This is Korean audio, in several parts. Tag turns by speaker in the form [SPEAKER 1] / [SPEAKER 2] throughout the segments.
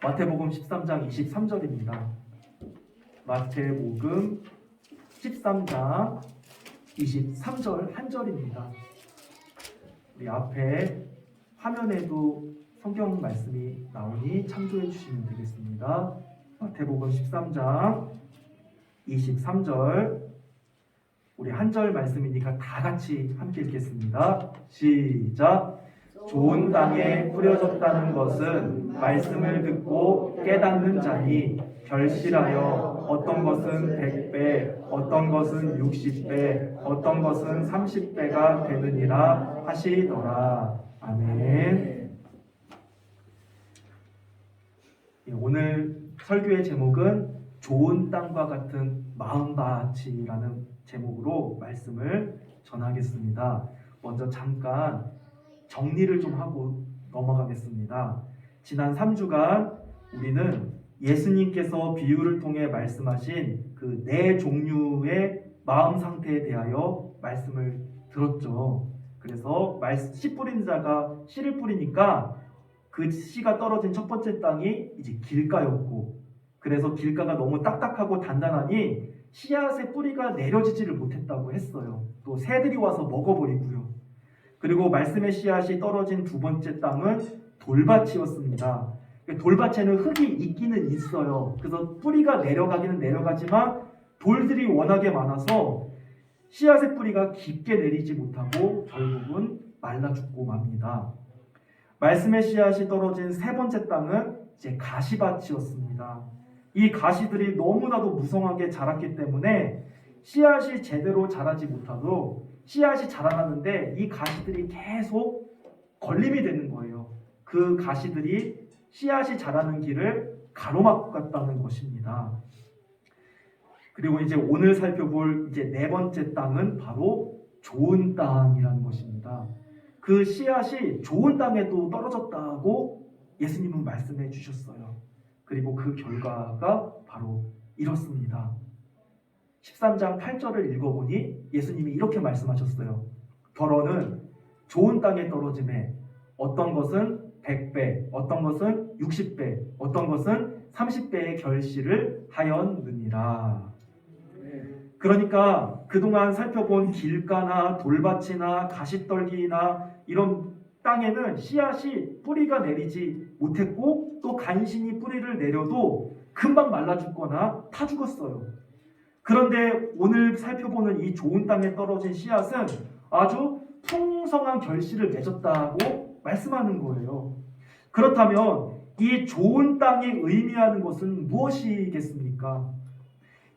[SPEAKER 1] 마태복음 13장 23절입니다. 마태복음 13장 23절 한 절입니다. 우리 앞에 화면에도 성경 말씀이 나오니 참조해 주시면 되겠습니다. 마태복음 13장 23절, 우리 한 절 말씀이니까 다 같이 함께 읽겠습니다. 시작. 좋은 땅에 뿌려졌다는 것은 말씀을 듣고 깨닫는 자니 결실하여 어떤 것은 100배, 어떤 것은 60배, 어떤 것은 30배가 되느니라 하시더라. 아멘. 오늘 설교의 제목은 좋은 땅과 같은 마음밭이라는 제목으로 말씀을 전하겠습니다. 먼저 잠깐 정리를 좀 하고 넘어가겠습니다. 지난 3주간 우리는 예수님께서 비유를 통해 말씀하신 그 네 종류의 마음 상태에 대하여 말씀을 들었죠. 그래서 씨 뿌리는 자가 씨를 뿌리니까 그 씨가 떨어진 첫 번째 땅이 이제 길가였고, 그래서 길가가 너무 딱딱하고 단단하니 씨앗의 뿌리가 내려지지를 못했다고 했어요. 또 새들이 와서 먹어버리고요. 그리고 말씀의 씨앗이 떨어진 두 번째 땅은 돌밭이었습니다. 돌밭에는 흙이 있기는 있어요. 그래서 뿌리가 내려가기는 내려가지만 돌들이 워낙에 많아서 씨앗의 뿌리가 깊게 내리지 못하고 결국은 말라 죽고 맙니다. 말씀의 씨앗이 떨어진 세 번째 땅은 이제 가시밭이었습니다. 이 가시들이 너무나도 무성하게 자랐기 때문에 씨앗이 제대로 자라지 못하도 씨앗이 자라나는데 이 가시들이 계속 걸림이 되는 거예요. 그 가시들이 씨앗이 자라는 길을 가로막았다는 것입니다. 그리고 이제 오늘 살펴볼 이제 네 번째 땅은 바로 좋은 땅이라는 것입니다. 그 씨앗이 좋은 땅에도 떨어졌다고 예수님은 말씀해 주셨어요. 그리고 그 결과가 바로 이렇습니다. 13장 8절을 읽어보니 예수님이 이렇게 말씀하셨어요. 더러는 좋은 땅에 떨어짐에 어떤 것은 100배, 어떤 것은 60배, 어떤 것은 30배의 결실을 하였느니라. 그러니까 그동안 살펴본 길가나 돌밭이나 가시떨기나 이런 땅에는 씨앗이 뿌리가 내리지 못했고, 또 간신히 뿌리를 내려도 금방 말라 죽거나 타 죽었어요. 그런데 오늘 살펴보는 이 좋은 땅에 떨어진 씨앗은 아주 풍성한 결실을 맺었다고 말씀하는 거예요. 그렇다면 이 좋은 땅이 의미하는 것은 무엇이겠습니까?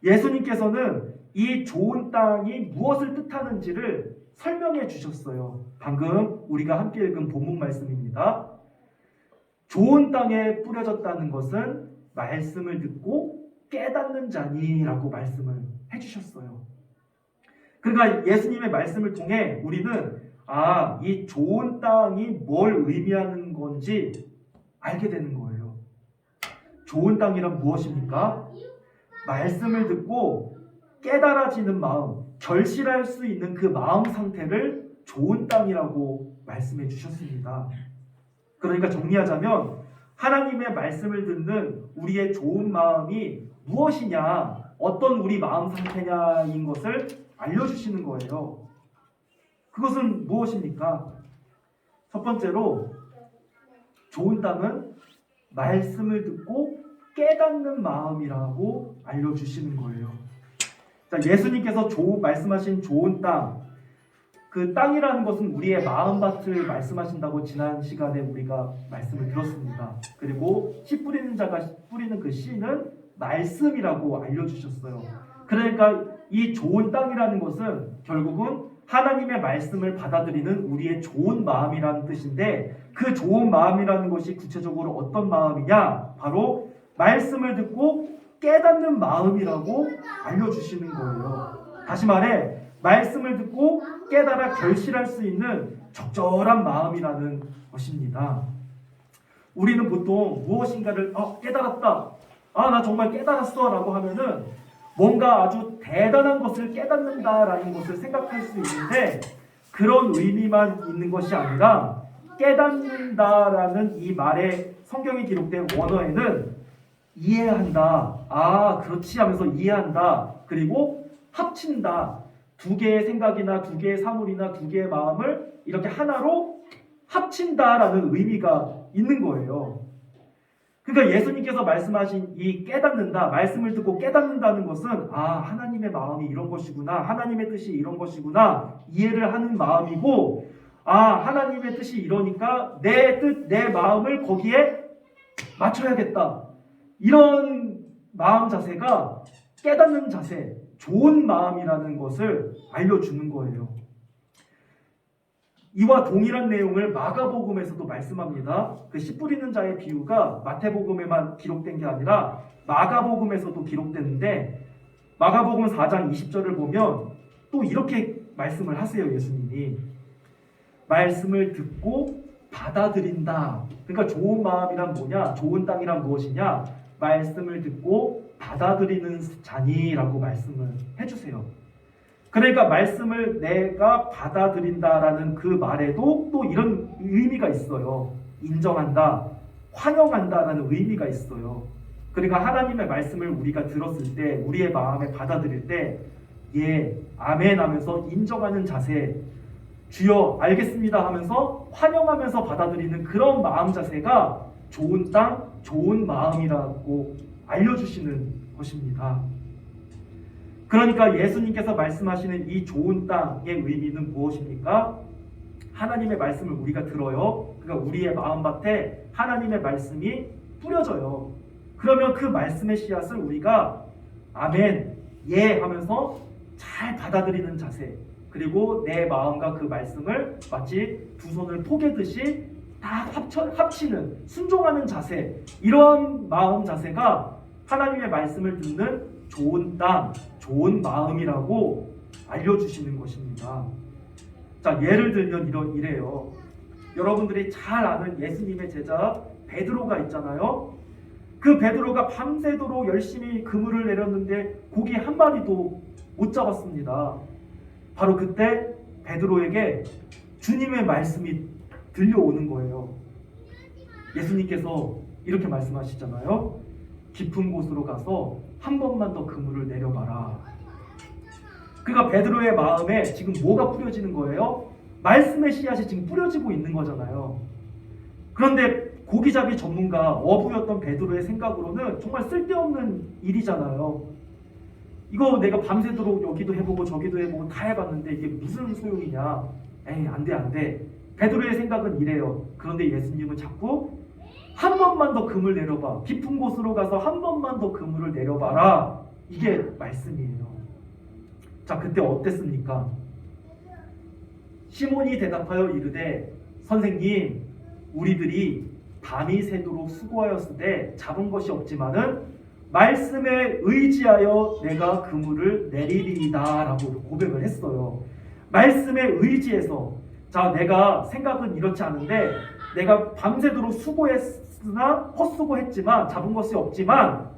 [SPEAKER 1] 예수님께서는 이 좋은 땅이 무엇을 뜻하는지를 설명해 주셨어요. 방금 우리가 함께 읽은 본문 말씀입니다. 좋은 땅에 뿌려졌다는 것은 말씀을 듣고 깨닫는 자니라고 말씀을 해주셨어요. 그러니까 예수님의 말씀을 통해 우리는 이 좋은 땅이 뭘 의미하는 건지 알게 되는 거예요. 좋은 땅이란 무엇입니까? 말씀을 듣고 깨달아지는 마음, 결실할 수 있는 그 마음 상태를 좋은 땅이라고 말씀해 주셨습니다. 그러니까 정리하자면 하나님의 말씀을 듣는 우리의 좋은 마음이 무엇이냐, 어떤 우리 마음 상태냐인 것을 알려주시는 거예요. 그것은 무엇입니까? 첫 번째로 좋은 땅은 말씀을 듣고 깨닫는 마음이라고 알려주시는 거예요. 자, 예수님께서 말씀하신 좋은 땅, 그 땅이라는 것은 우리의 마음밭을 말씀하신다고 지난 시간에 우리가 말씀을 들었습니다. 그리고 씨 뿌리는 자가 뿌리는 그 씨는 말씀이라고 알려주셨어요. 그러니까 이 좋은 땅이라는 것은 결국은 하나님의 말씀을 받아들이는 우리의 좋은 마음이라는 뜻인데, 그 좋은 마음이라는 것이 구체적으로 어떤 마음이냐? 바로 말씀을 듣고 깨닫는 마음이라고 알려주시는 거예요. 다시 말해, 말씀을 듣고 깨달아 결실할 수 있는 적절한 마음이라는 것입니다. 우리는 보통 무엇인가를 깨달았다, 나 정말 깨달았어 라고 하면은 뭔가 아주 대단한 것을 깨닫는다라는 것을 생각할 수 있는데, 그런 의미만 있는 것이 아니라 깨닫는다라는 이 말에 성경에 기록된 원어에는 이해한다, 아 그렇지 하면서 이해한다, 그리고 합친다, 두 개의 생각이나 두 개의 사물이나 두 개의 마음을 이렇게 하나로 합친다라는 의미가 있는 거예요. 그러니까 예수님께서 말씀하신 이 깨닫는다, 말씀을 듣고 깨닫는다는 것은 아 하나님의 마음이 이런 것이구나, 하나님의 뜻이 이런 것이구나 이해를 하는 마음이고, 아 하나님의 뜻이 이러니까 내 뜻, 내 마음을 거기에 맞춰야겠다, 이런 마음 자세가 깨닫는 자세, 좋은 마음이라는 것을 알려주는 거예요. 이와 동일한 내용을 마가복음에서도 말씀합니다. 그 씨 뿌리는 자의 비유가 마태복음에만 기록된 게 아니라 마가복음에서도 기록됐는데, 마가복음 4장 20절을 보면 또 이렇게 말씀을 하세요. 예수님이 말씀을 듣고 받아들인다. 그러니까 좋은 마음이란 뭐냐, 좋은 땅이란 무엇이냐, 말씀을 듣고 받아들이는 자니라고 말씀을 해주세요. 그러니까 말씀을 내가 받아들인다라는 그 말에도 또 이런 의미가 있어요. 인정한다, 환영한다라는 의미가 있어요. 그러니까 하나님의 말씀을 우리가 들었을 때, 우리의 마음에 받아들일 때 예, 아멘 하면서 인정하는 자세, 주여 알겠습니다 하면서 환영하면서 받아들이는 그런 마음 자세가 좋은 땅, 좋은 마음이라고 알려주시는 것입니다. 그러니까 예수님께서 말씀하시는 이 좋은 땅의 의미는 무엇입니까? 하나님의 말씀을 우리가 들어요. 그러니까 우리의 마음밭에 하나님의 말씀이 뿌려져요. 그러면 그 말씀의 씨앗을 우리가 아멘, 예 하면서 잘 받아들이는 자세, 그리고 내 마음과 그 말씀을 마치 두 손을 포개듯이 다 합치는, 순종하는 자세, 이런 마음 자세가 하나님의 말씀을 듣는 좋은 땅, 좋은 마음이라고 알려주시는 것입니다. 자, 예를 들면 이래요. 여러분들이 잘 아는 예수님의 제자 베드로가 있잖아요. 그 베드로가 밤새도록 열심히 그물을 내렸는데 고기 한 마리도 못 잡았습니다. 바로 그때 베드로에게 주님의 말씀이 들려오는 거예요. 예수님께서 이렇게 말씀하시잖아요. 깊은 곳으로 가서 한 번만 더 그물을 내려봐라. 그러니까 베드로의 마음에 지금 뭐가 뿌려지는 거예요? 말씀의 씨앗이 지금 뿌려지고 있는 거잖아요. 그런데 고기잡이 전문가 어부였던 베드로의 생각으로는 정말 쓸데없는 일이잖아요. 이거 내가 밤새도록 여기도 해보고 저기도 해보고 다 해봤는데 이게 무슨 소용이냐. 에이 안돼. 베드로의 생각은 이래요. 그런데 예수님은 자꾸 한 번만 더 그물 내려봐, 깊은 곳으로 가서 한 번만 더 그물을 내려봐라, 이게 말씀이에요. 자, 그때 어땠습니까? 시몬이 대답하여 이르되 선생님, 우리들이 밤이 새도록 수고하였을 때 잡은 것이 없지만은 말씀에 의지하여 내가 그물을 내리리이다 라고 고백을 했어요. 말씀에 의지해서, 자 내가 생각은 이렇지 않은데 내가 밤새도록 수고했으나 헛수고했지만 잡은 것이 없지만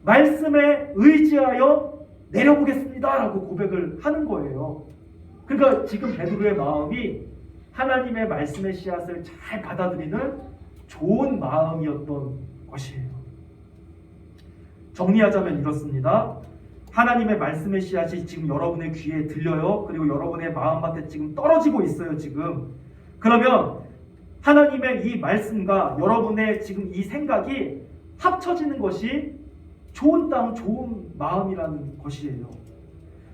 [SPEAKER 1] 말씀에 의지하여 내려보겠습니다 라고 고백을 하는 거예요. 그러니까 지금 베드로의 마음이 하나님의 말씀의 씨앗을 잘 받아들이는 좋은 마음이었던 것이에요. 정리하자면 이렇습니다. 하나님의 말씀의 씨앗이 지금 여러분의 귀에 들려요. 그리고 여러분의 마음밭에 지금 떨어지고 있어요. 지금. 그러면 하나님의 이 말씀과 여러분의 지금 이 생각이 합쳐지는 것이 좋은 땅, 좋은 마음이라는 것이에요.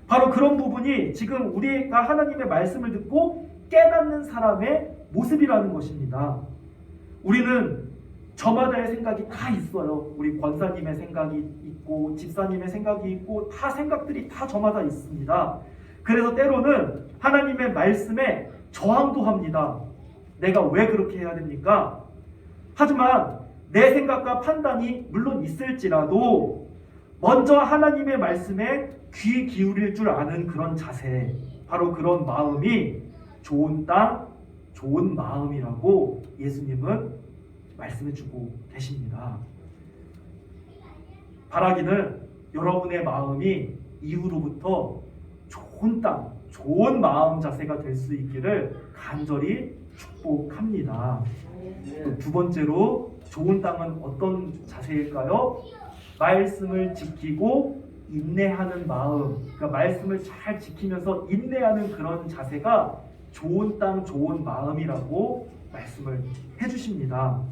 [SPEAKER 1] 바로 그런 부분이 지금 우리가 하나님의 말씀을 듣고 깨닫는 사람의 모습이라는 것입니다. 우리는 저마다의 생각이 다 있어요. 우리 권사님의 생각이 있고 집사님의 생각이 있고 다 생각들이 다 저마다 있습니다. 그래서 때로는 하나님의 말씀에 저항도 합니다. 내가 왜 그렇게 해야 됩니까? 하지만 내 생각과 판단이 물론 있을지라도 먼저 하나님의 말씀에 귀 기울일 줄 아는 그런 자세, 바로 그런 마음이 좋은 땅, 좋은 마음이라고 예수님은 말씀해주고 계십니다. 바라기는 여러분의 마음이 이후로부터 좋은 땅, 좋은 마음 자세가 될 수 있기를 간절히 축복합니다. 축복합니다. 또 두 번째로 좋은 땅은 어떤 자세일까요? 말씀을 지키고 인내하는 마음, 그러니까 말씀을 잘 지키면서 인내하는 그런 자세가 좋은 땅, 좋은 마음이라고 말씀을 해주십니다.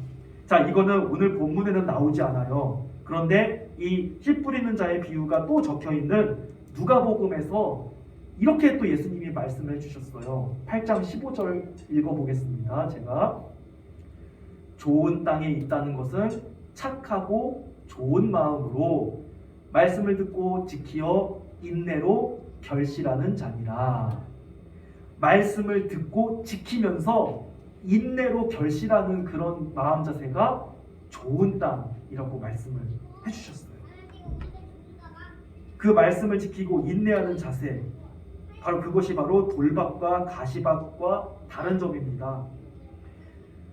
[SPEAKER 1] 자, 이거는 오늘 본문에는 나오지 않아요. 그런데 이 씨 뿌리는 자의 비유가 또 적혀 있는 누가복음에서 이렇게 또 예수님이 말씀을 해주셨어요. 8장 15절 읽어보겠습니다. 제가 좋은 땅에 있다는 것은 착하고 좋은 마음으로 말씀을 듣고 지키어 인내로 결실하는 자니라. 말씀을 듣고 지키면서 인내로 결실하는 그런 마음 자세가 좋은 땅이라고 말씀을 해주셨어요. 그 말씀을 지키고 인내하는 자세, 바로 그것이 바로 돌박과 가시박과 다른 점입니다.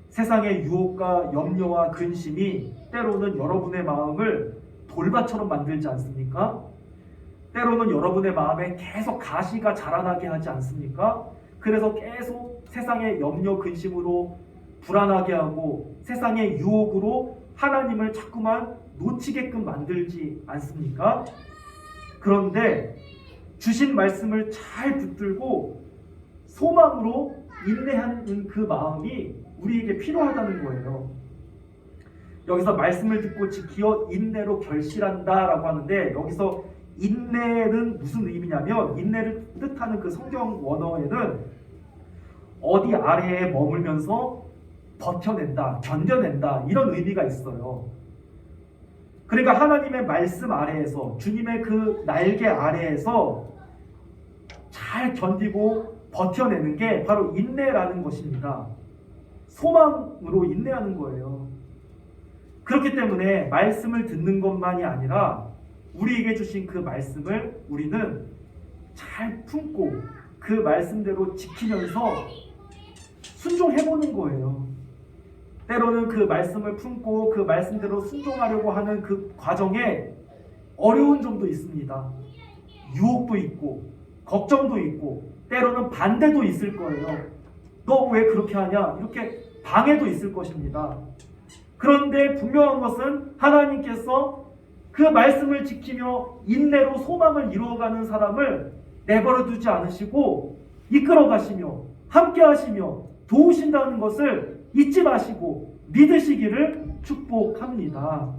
[SPEAKER 1] 세상의 유혹과 염려와 근심이 때로는 여러분의 마음을 돌밭처럼 만들지 않습니까? 때로는 여러분의 마음에 계속 가시가 자라나게 하지 않습니까? 그래서 계속 세상의 염려 근심으로 불안하게 하고 세상의 유혹으로 하나님을 자꾸만 놓치게끔 만들지 않습니까? 그런데 주신 말씀을 잘 붙들고 소망으로 인내하는 그 마음이 우리에게 필요하다는 거예요. 여기서 말씀을 듣고 지키어 인내로 결실한다라고 하는데, 여기서 인내는 무슨 의미냐면, 인내를 뜻하는 그 성경 원어에는 어디 아래에 머물면서 버텨낸다, 견뎌낸다, 이런 의미가 있어요. 그러니까 하나님의 말씀 아래에서, 주님의 그 날개 아래에서 잘 견디고 버텨내는 게 바로 인내라는 것입니다. 소망으로 인내하는 거예요. 그렇기 때문에 말씀을 듣는 것만이 아니라 우리에게 주신 그 말씀을 우리는 잘 품고 그 말씀대로 지키면서 순종해보는 거예요. 때로는 그 말씀을 품고 그 말씀대로 순종하려고 하는 그 과정에 어려운 점도 있습니다. 유혹도 있고 걱정도 있고 때로는 반대도 있을 거예요. 너 왜 그렇게 하냐? 이렇게 방해도 있을 것입니다. 그런데 분명한 것은 하나님께서 그 말씀을 지키며 인내로 소망을 이루어가는 사람을 내버려 두지 않으시고 이끌어 가시며 함께 하시며 도우신다는 것을 잊지 마시고 믿으시기를 축복합니다.